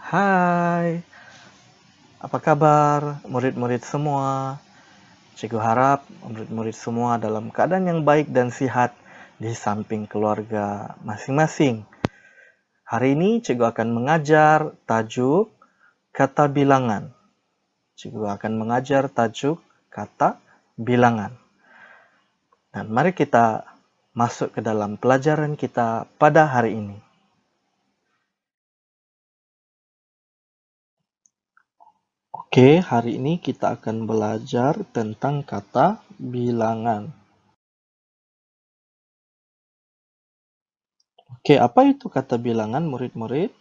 Hai, apa kabar murid-murid semua? Cikgu harap murid-murid semua dalam keadaan yang baik dan sehat di samping keluarga masing-masing. Hari ini cikgu akan mengajar tajuk kata bilangan. Cikgu akan mengajar tajuk kata bilangan. Dan mari kita masuk ke dalam pelajaran kita pada hari ini. Oke, hari ini kita akan belajar tentang kata bilangan. Oke, apa itu kata bilangan, murid-murid?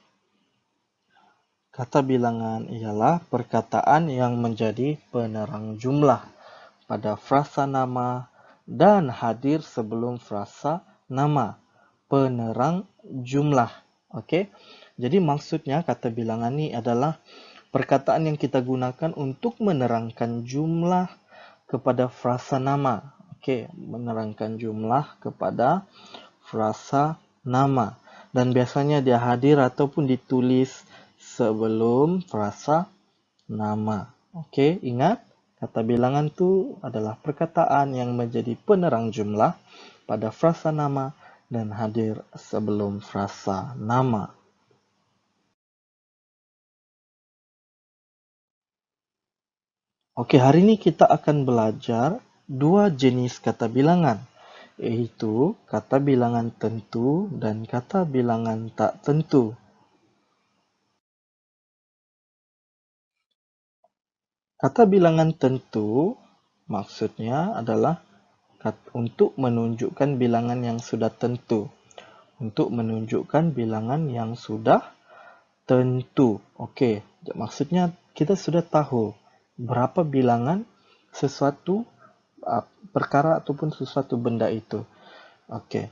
Kata bilangan ialah perkataan yang menjadi penerang jumlah pada frasa nama dan hadir sebelum frasa nama. Penerang jumlah. Oke, jadi maksudnya kata bilangan ini adalah perkataan yang kita gunakan untuk menerangkan jumlah kepada frasa nama. Oke, menerangkan jumlah kepada frasa nama. Dan biasanya dia hadir ataupun ditulis sebelum frasa nama. Oke, ingat, kata bilangan itu adalah perkataan yang menjadi penerang jumlah pada frasa nama dan hadir sebelum frasa nama. Oke, hari ini kita akan belajar dua jenis kata bilangan, yaitu kata bilangan tentu dan kata bilangan tak tentu. Kata bilangan tentu maksudnya adalah untuk menunjukkan bilangan yang sudah tentu. Untuk menunjukkan bilangan yang sudah tentu. Okey, maksudnya kita sudah tahu berapa bilangan sesuatu perkara ataupun sesuatu benda itu. Okey.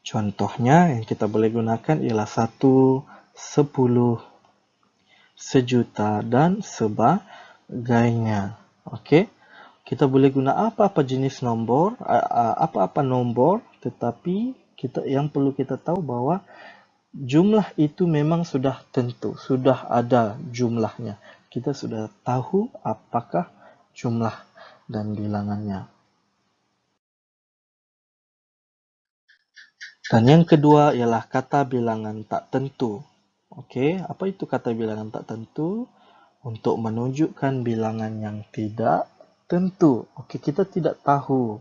Contohnya yang kita boleh gunakan ialah 1, 10, sejuta dan sebagainya. Okey. Kita boleh guna apa-apa jenis nombor, apa-apa nombor, tetapi yang perlu kita tahu bahawa jumlah itu memang sudah tentu, sudah ada jumlahnya. Kita sudah tahu apakah jumlah dan bilangannya. Dan yang kedua ialah kata bilangan tak tentu. Okey, apa itu kata bilangan tak tentu? Untuk menunjukkan bilangan yang tidak tentu. Okey, kita tidak tahu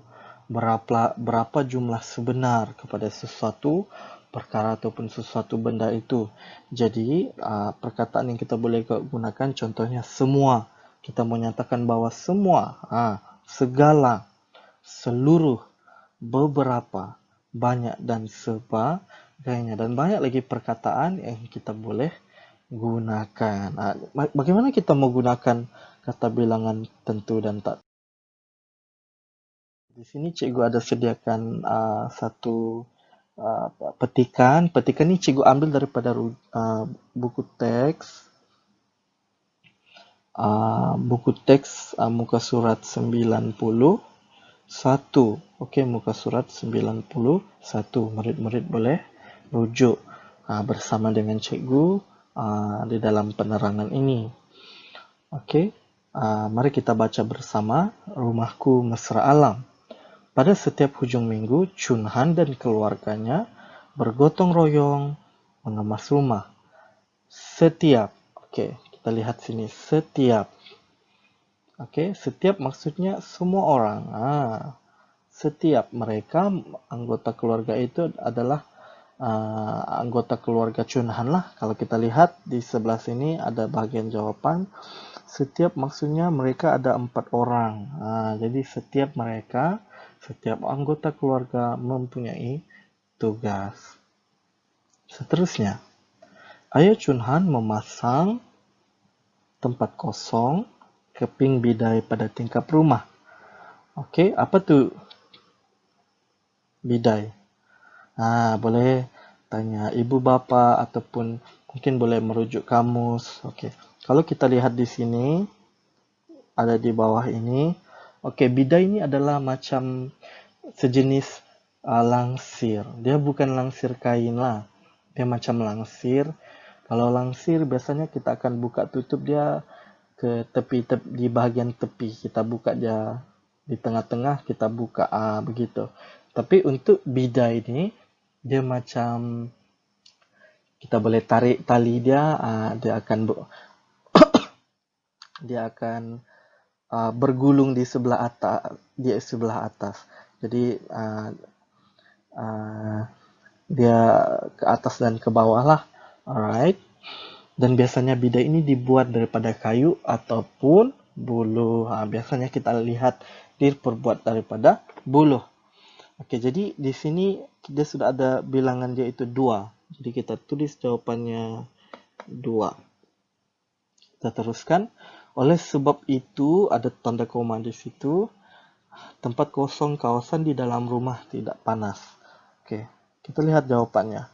berapa jumlah sebenar kepada sesuatu perkara ataupun sesuatu benda itu. Jadi, perkataan yang kita boleh gunakan contohnya semua. Kita menyatakan bahawa semua, segala, seluruh, beberapa, banyak dan sebagainya. Dan banyak lagi perkataan yang kita boleh gunakan. Bagaimana kita menggunakan kata bilangan tentu dan tak? Di sini cikgu ada sediakan satu petikan. Petikan ni cikgu ambil daripada buku teks. Buku teks muka surat 91. Okey, muka surat 91. Murid-murid boleh rujuk bersama dengan cikgu di dalam penerangan ini. Okey, mari kita baca bersama Rumahku Mesra Alam. Pada setiap hujung minggu, Chun Han dan keluarganya bergotong royong mengemas rumah. Setiap, okey, kita lihat sini, setiap. Okey, setiap maksudnya semua orang. Setiap mereka, anggota keluarga itu adalah anggota keluarga Chun Han lah. Kalau kita lihat di sebelah sini ada bahagian jawapan. Setiap maksudnya mereka ada 4 orang. Jadi setiap mereka, setiap anggota keluarga mempunyai tugas. Seterusnya, Ayah Chun Han memasang tempat kosong keping bidai pada tingkap rumah. Okey, apa tu bidai? Boleh tanya ibu bapa ataupun mungkin boleh merujuk kamus. Okey. Kalau kita lihat di sini ada di bawah ini. Okey, bidai ini adalah macam sejenis langsir. Dia bukan langsir kain lah. Dia macam langsir. Kalau langsir biasanya kita akan buka tutup dia ke tepi, di bahagian tepi. Kita buka dia di tengah-tengah, kita buka begitu. Tapi untuk bidai ini dia macam kita boleh tarik tali dia, dia akan bergulung di sebelah atas. Jadi dia ke atas dan ke bawah lah. Alright. Dan biasanya bidai ini dibuat daripada kayu ataupun buluh. Biasanya kita lihat diperbuat daripada buluh. Oke, jadi di sini dia sudah ada bilangan dia itu 2. Jadi kita tulis jawapannya 2. Kita teruskan. Oleh sebab itu ada tanda koma di situ. Tempat kosong kawasan di dalam rumah tidak panas. Oke, kita lihat jawabannya.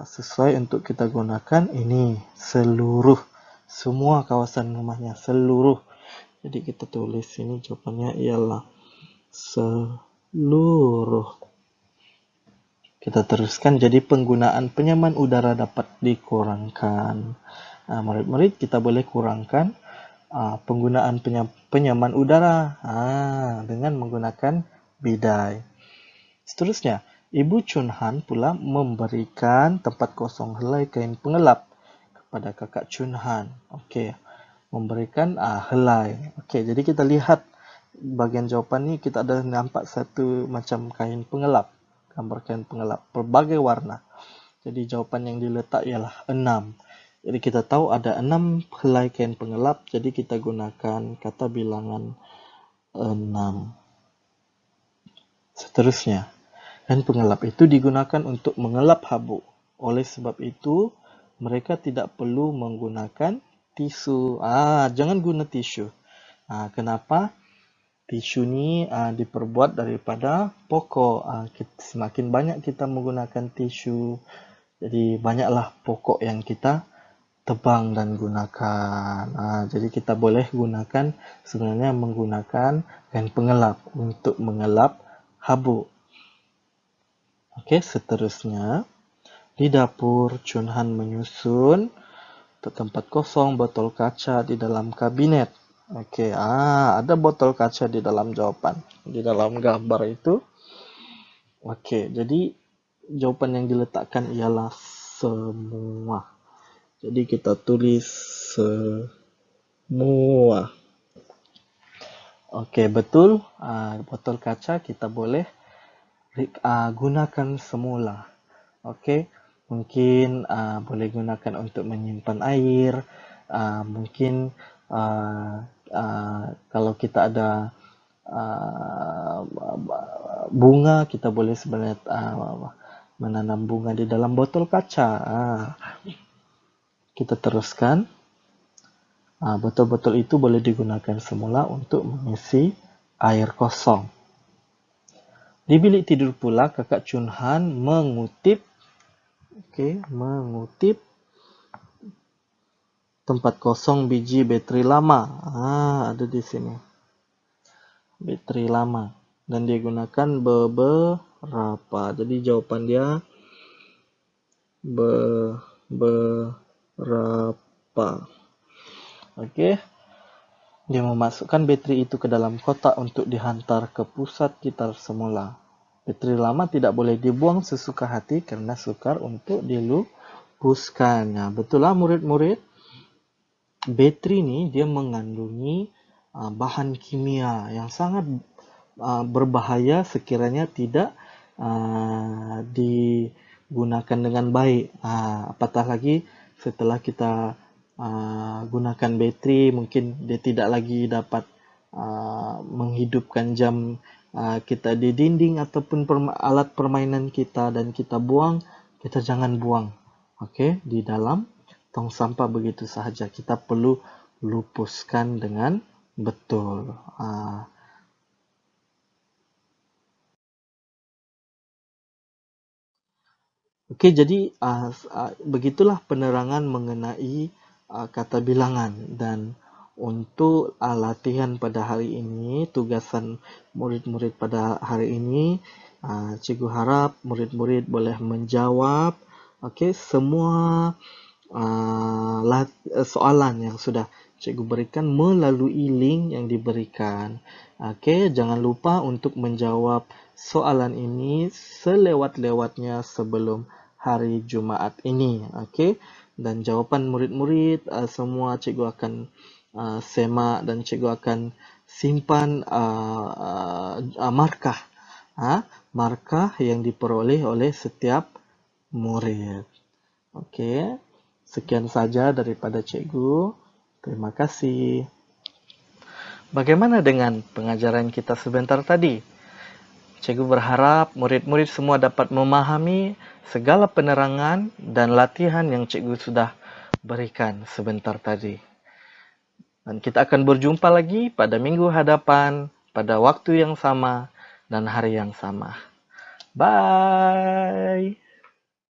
Sesuai untuk kita gunakan ini seluruh, semua kawasan rumahnya seluruh. Jadi kita tulis ini jawabannya ialah seluruh. Kita teruskan. Jadi penggunaan penyaman udara dapat dikurangkan. Murid-murid, kita boleh kurangkan penggunaan penyaman udara dengan menggunakan bidai. Seterusnya, Ibu Chun Han pula memberikan tempat kosong helai kain pengelap kepada kakak Chun Han. Okey, memberikan helai. Okey, jadi kita lihat bahagian jawapan ni kita ada nampak satu macam kain pengelap, gambar kain pengelap berbagai warna. Jadi jawapan yang diletak ialah 6. Jadi kita tahu ada 6 helai kain pengelap, jadi kita gunakan kata bilangan 6. Seterusnya, kain pengelap itu digunakan untuk mengelap habuk. Oleh sebab itu, mereka tidak perlu menggunakan tisu. Jangan guna tisu. Kenapa? Tisu ni diperbuat daripada pokok. Semakin banyak kita menggunakan tisu, jadi banyaklah pokok yang kita tebang dan gunakan. Jadi kita boleh gunakan sebenarnya menggunakan kain pengelap untuk mengelap habuk. Okey, seterusnya di dapur Chun Han menyusun tempat kosong botol kaca di dalam kabinet. Okey, ada botol kaca di dalam jawapan, di dalam gambar itu. Okey, jadi jawapan yang diletakkan ialah semua. Jadi kita tulis semua. Okey, betul. Botol kaca kita boleh gunakan semula. Okey, mungkin boleh gunakan untuk menyimpan air. Mungkin kalau kita ada bunga, kita boleh sebenarnya menanam bunga di dalam botol kaca. Kita teruskan. Botol-botol itu boleh digunakan semula untuk mengisi air kosong. Di bilik tidur pula, kakak Chun Han mengutip tempat kosong biji bateri lama. Ada di sini. Bateri lama. Dan dia gunakan beberapa. Jadi jawapan dia beberapa. Okey. Dia memasukkan bateri itu ke dalam kotak untuk dihantar ke pusat gitar semula. Bateri lama tidak boleh dibuang sesuka hati kerana sukar untuk dilupuskan. Betul lah murid-murid. Bateri ni dia mengandungi bahan kimia yang sangat berbahaya sekiranya tidak digunakan dengan baik. Apatah lagi setelah kita gunakan bateri, mungkin dia tidak lagi dapat menghidupkan jam kita di dinding ataupun alat permainan kita dan kita buang. Kita jangan buang, okey, di dalam tong sampah begitu sahaja. Kita perlu lupuskan dengan betul. Okey, jadi begitulah penerangan mengenai kata bilangan. Dan untuk latihan pada hari ini, tugasan murid-murid pada hari ini, cikgu harap murid-murid boleh menjawab Okey, semua soalan yang sudah cikgu berikan melalui link yang diberikan. Okey, jangan lupa untuk menjawab soalan ini selewat-lewatnya sebelum hari Jumaat ini. Okey, dan jawapan murid-murid semua cikgu akan semak dan cikgu akan simpan markah markah yang diperoleh oleh setiap murid. Okey, sekian saja daripada cikgu. Terima kasih. Bagaimana dengan pengajaran kita sebentar tadi? Cikgu berharap murid-murid semua dapat memahami segala penerangan dan latihan yang cikgu sudah berikan sebentar tadi. Dan kita akan berjumpa lagi pada minggu hadapan, pada waktu yang sama dan hari yang sama. Bye!